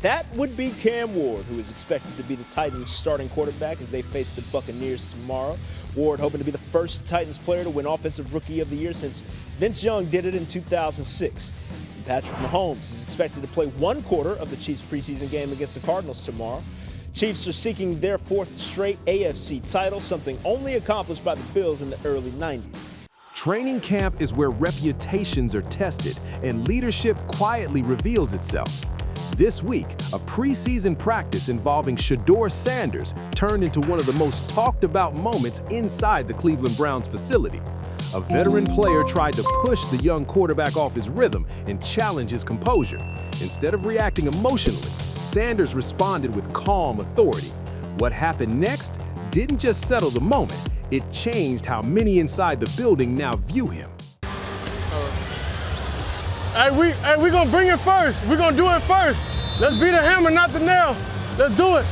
That would be Cam Ward, who is expected to be the Titans' starting quarterback as they face the Buccaneers tomorrow. Ward hoping to be the first Titans player to win Offensive Rookie of the Year since Vince Young did it in 2006. And Patrick Mahomes is expected to play one quarter of the Chiefs' preseason game against the Cardinals tomorrow. Chiefs are seeking their fourth straight AFC title, something only accomplished by the Bills in the early 90s. Training camp is where reputations are tested and leadership quietly reveals itself. This week, a preseason practice involving Shedeur Sanders turned into one of the most talked about moments inside the Cleveland Browns facility. A veteran player tried to push the young quarterback off his rhythm and challenge his composure. Instead of reacting emotionally, Sanders responded with calm authority. What happened next didn't just settle the moment, it changed how many inside the building now view him. Hey, we gonna bring it first. We're gonna do it first. Let's beat the hammer, not the nail. Let's do it.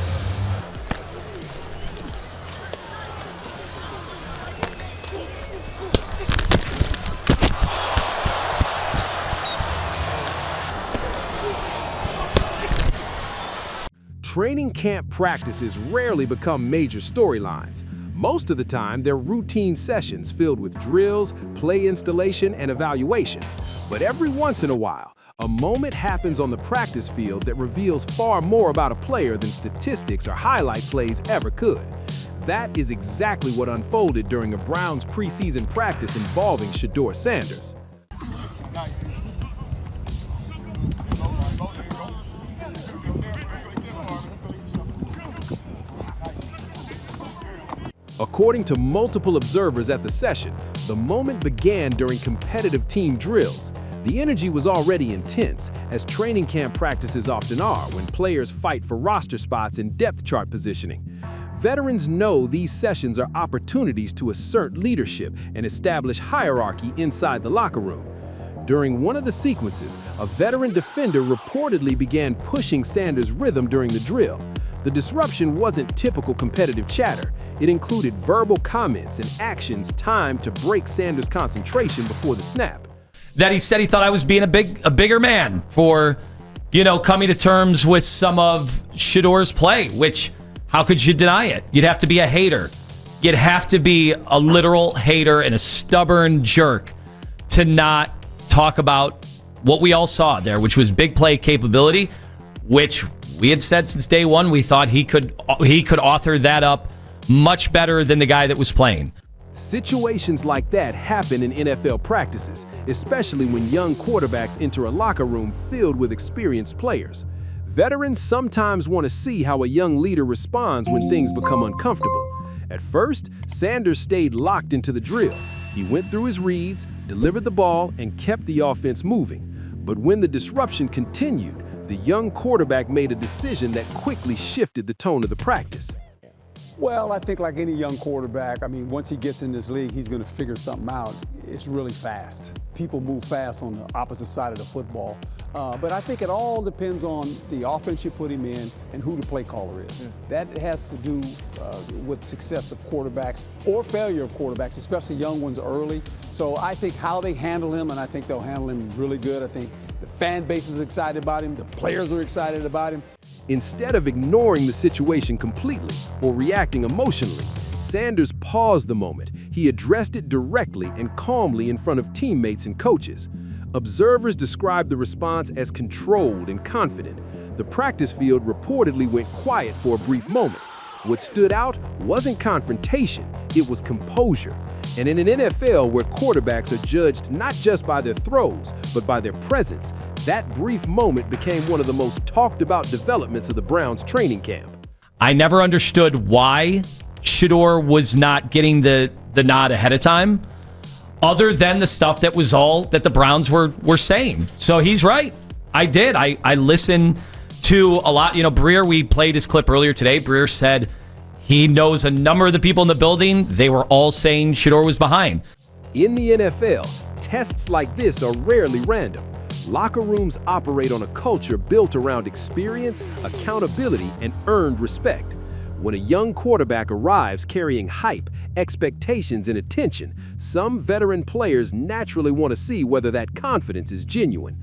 Training camp practices rarely become major storylines. Most of the time, they're routine sessions filled with drills, play installation, and evaluation. But every once in a while, a moment happens on the practice field that reveals far more about a player than statistics or highlight plays ever could. That is exactly what unfolded during a Browns preseason practice involving Shedeur Sanders. According to multiple observers at the session, the moment began during competitive team drills. The energy was already intense, as training camp practices often are when players fight for roster spots and depth chart positioning. Veterans know these sessions are opportunities to assert leadership and establish hierarchy inside the locker room. During one of the sequences, a veteran defender reportedly began pushing Sanders' rhythm during the drill. The disruption wasn't typical competitive chatter. It included verbal comments and actions timed to break Sanders' concentration before the snap. That he said he thought I was being a bigger man for, coming to terms with some of Shedeur's play, which, how could you deny it? You'd have to be a hater. You'd have to be a literal hater and a stubborn jerk to not talk about what we all saw there, which was big play capability, which we had said since day one we thought he could author that up much better than the guy that was playing. Situations like that happen in NFL practices, especially when young quarterbacks enter a locker room filled with experienced players. Veterans sometimes want to see how a young leader responds when things become uncomfortable. At first, Sanders stayed locked into the drill. He went through his reads, delivered the ball, and kept the offense moving. But when the disruption continued, the young quarterback made a decision that quickly shifted the tone of the practice. Well, I think like any young quarterback, once he gets in this league, he's going to figure something out. It's really fast. People move fast on the opposite side of the football. But I think it all depends on the offense you put him in and who the play caller is. That has to do with success of quarterbacks or failure of quarterbacks, especially young ones early. So I think how they handle him, and I think they'll handle him really good. I think the fan base is excited about him. The players are excited about him. Instead of ignoring the situation completely or reacting emotionally, Sanders paused the moment. He addressed it directly and calmly in front of teammates and coaches. Observers described the response as controlled and confident. The practice field reportedly went quiet for a brief moment. What stood out wasn't confrontation, it was composure. And in an NFL where quarterbacks are judged not just by their throws, but by their presence, that brief moment became one of the most talked about developments of the Browns training camp. I never understood why Shedeur was not getting the nod ahead of time, other than the stuff that was all that the Browns were saying. So he's right. I did. I listened to a lot. Breer, we played his clip earlier today. Breer said he knows a number of the people in the building. They were all saying Shedeur was behind. In the NFL, tests like this are rarely random. Locker rooms operate on a culture built around experience, accountability, and earned respect. When a young quarterback arrives carrying hype, expectations, and attention, some veteran players naturally want to see whether that confidence is genuine.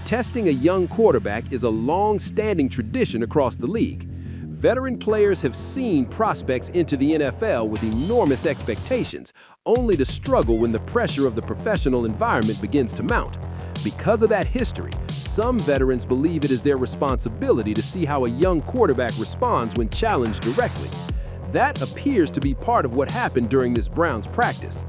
Testing a young quarterback is a long-standing tradition across the league. Veteran players have seen prospects enter the NFL with enormous expectations, only to struggle when the pressure of the professional environment begins to mount. Because of that history, some veterans believe it is their responsibility to see how a young quarterback responds when challenged directly. That appears to be part of what happened during this Browns practice.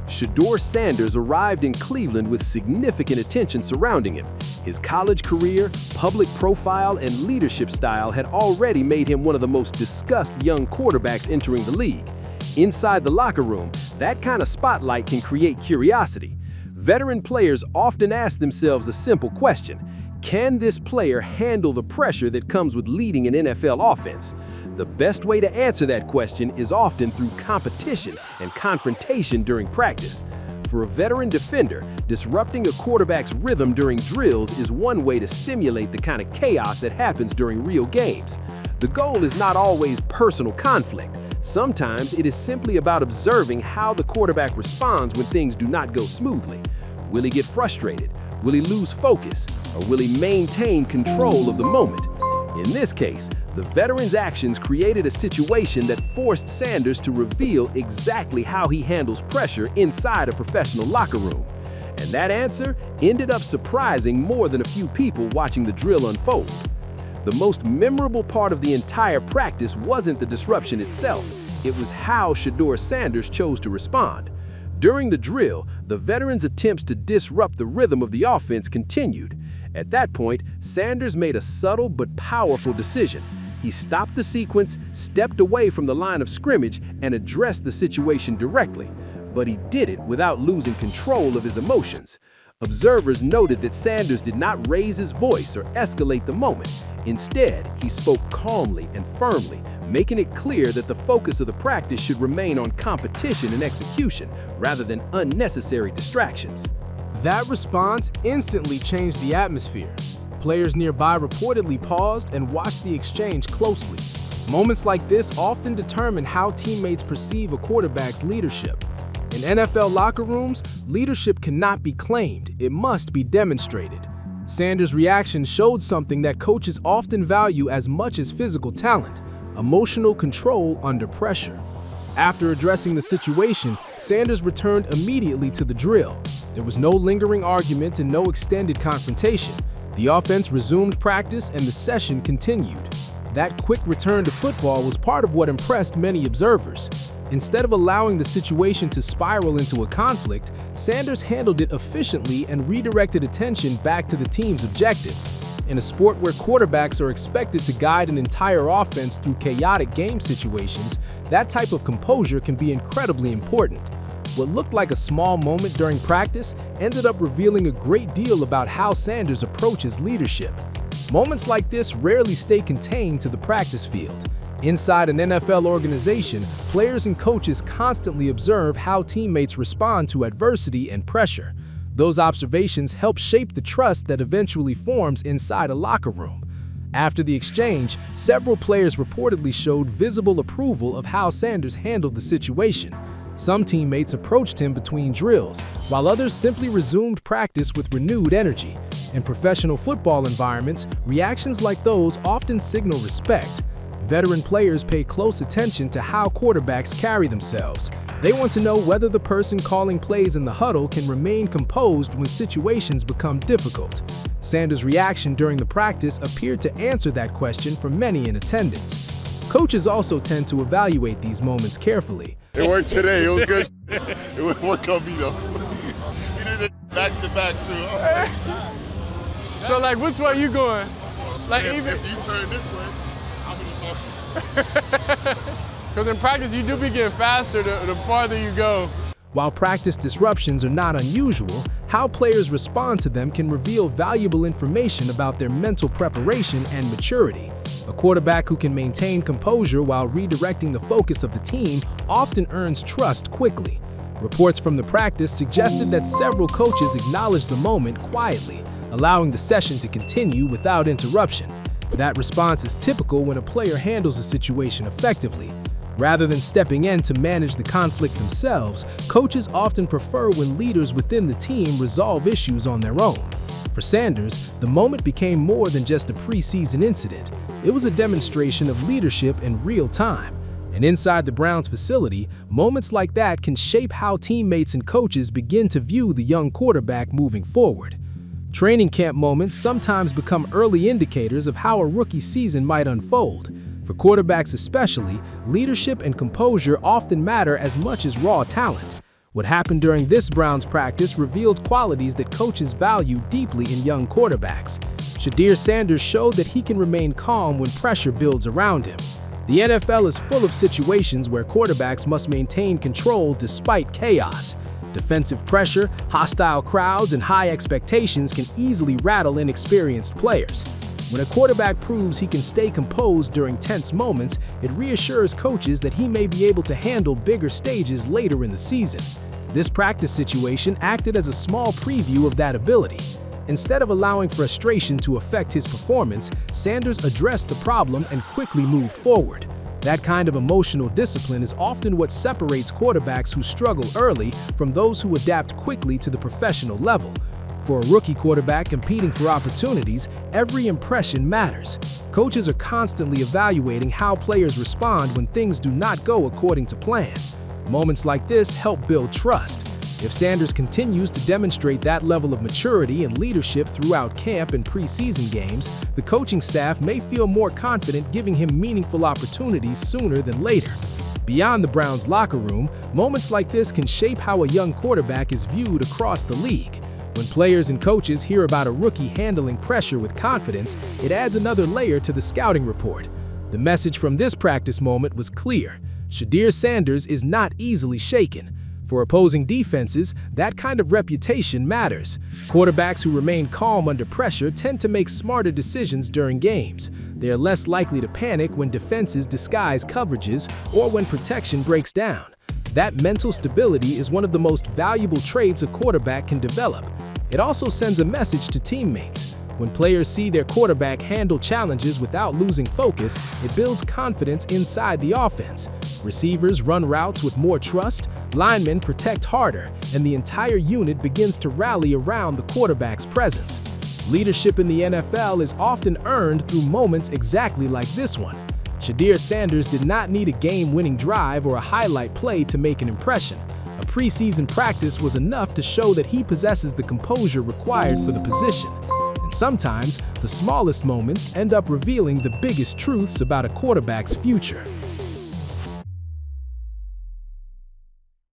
Shedeur Sanders arrived in Cleveland with significant attention surrounding him. His college career, public profile, and leadership style had already made him one of the most discussed young quarterbacks entering the league. Inside the locker room, that kind of spotlight can create curiosity. Veteran players often ask themselves a simple question: can this player handle the pressure that comes with leading an NFL offense? The best way to answer that question is often through competition and confrontation during practice. For a veteran defender, disrupting a quarterback's rhythm during drills is one way to simulate the kind of chaos that happens during real games. The goal is not always personal conflict. Sometimes it is simply about observing how the quarterback responds when things do not go smoothly. Will he get frustrated? Will he lose focus? Or will he maintain control of the moment? In this case, the veteran's actions created a situation that forced Sanders to reveal exactly how he handles pressure inside a professional locker room. And that answer ended up surprising more than a few people watching the drill unfold. The most memorable part of the entire practice wasn't the disruption itself, it was how Shedeur Sanders chose to respond. During the drill, the veteran's attempts to disrupt the rhythm of the offense continued. At that point, Sanders made a subtle but powerful decision. He stopped the sequence, stepped away from the line of scrimmage, and addressed the situation directly. But he did it without losing control of his emotions. Observers noted that Sanders did not raise his voice or escalate the moment. Instead, he spoke calmly and firmly, making it clear that the focus of the practice should remain on competition and execution, rather than unnecessary distractions. That response instantly changed the atmosphere. Players nearby reportedly paused and watched the exchange closely. Moments like this often determine how teammates perceive a quarterback's leadership. In NFL locker rooms, leadership cannot be claimed, it must be demonstrated. Sanders' reaction showed something that coaches often value as much as physical talent: emotional control under pressure. After addressing the situation, Sanders returned immediately to the drill. There was no lingering argument and no extended confrontation. The offense resumed practice and the session continued. That quick return to football was part of what impressed many observers. Instead of allowing the situation to spiral into a conflict, Sanders handled it efficiently and redirected attention back to the team's objective. In a sport where quarterbacks are expected to guide an entire offense through chaotic game situations, that type of composure can be incredibly important. What looked like a small moment during practice ended up revealing a great deal about how Sanders approaches leadership. Moments like this rarely stay contained to the practice field. Inside an NFL organization, players and coaches constantly observe how teammates respond to adversity and pressure. Those observations help shape the trust that eventually forms inside a locker room. After the exchange, several players reportedly showed visible approval of how Sanders handled the situation. Some teammates approached him between drills, while others simply resumed practice with renewed energy. In professional football environments, reactions like those often signal respect. Veteran players pay close attention to how quarterbacks carry themselves. They want to know whether the person calling plays in the huddle can remain composed when situations become difficult. Sanders' reaction during the practice appeared to answer that question for many in attendance. Coaches also tend to evaluate these moments carefully. It worked today. It was good. It would work on me though. We did it back to back too. So like, which way you going? Like if even you turn this way, I'm gonna go. because in practice you do be getting faster the farther you go. While practice disruptions are not unusual, how players respond to them can reveal valuable information about their mental preparation and maturity. A quarterback who can maintain composure while redirecting the focus of the team often earns trust quickly. Reports from the practice suggested that several coaches acknowledged the moment quietly, allowing the session to continue without interruption. That response is typical when a player handles a situation effectively. Rather than stepping in to manage the conflict themselves, coaches often prefer when leaders within the team resolve issues on their own. For For Sanders, the moment became more than just a preseason incident. It was a demonstration of leadership in real time. And inside the Browns facility, moments like that can shape how teammates and coaches begin to view the young quarterback moving forward. Training camp moments sometimes become early indicators of how a rookie season might unfold. For quarterbacks especially, leadership and composure often matter as much as raw talent. What happened during this Browns practice revealed qualities that coaches value deeply in young quarterbacks. Shedeur Sanders showed that he can remain calm when pressure builds around him. The NFL is full of situations where quarterbacks must maintain control despite chaos. Defensive pressure, hostile crowds, and high expectations can easily rattle inexperienced players. When a quarterback proves he can stay composed during tense moments, it reassures coaches that he may be able to handle bigger stages later in the season. This practice situation acted as a small preview of that ability. Instead of allowing frustration to affect his performance, Sanders addressed the problem and quickly moved forward. That kind of emotional discipline is often what separates quarterbacks who struggle early from those who adapt quickly to the professional level. For a rookie quarterback competing for opportunities, every impression matters. Coaches are constantly evaluating how players respond when things do not go according to plan. Moments like this help build trust. If Sanders continues to demonstrate that level of maturity and leadership throughout camp and preseason games, the coaching staff may feel more confident giving him meaningful opportunities sooner than later. Beyond the Browns' locker room, moments like this can shape how a young quarterback is viewed across the league. When players and coaches hear about a rookie handling pressure with confidence, it adds another layer to the scouting report. The message from this practice moment was clear. Shedeur Sanders is not easily shaken. For opposing defenses, that kind of reputation matters. Quarterbacks who remain calm under pressure tend to make smarter decisions during games. They are less likely to panic when defenses disguise coverages or when protection breaks down. That mental stability is one of the most valuable traits a quarterback can develop. It also sends a message to teammates. When players see their quarterback handle challenges without losing focus, it builds confidence inside the offense. Receivers run routes with more trust, linemen protect harder, and the entire unit begins to rally around the quarterback's presence. Leadership in the NFL is often earned through moments exactly like this one. Shedeur Sanders did not need a game-winning drive or a highlight play to make an impression. A preseason practice was enough to show that he possesses the composure required for the position. And sometimes, the smallest moments end up revealing the biggest truths about a quarterback's future.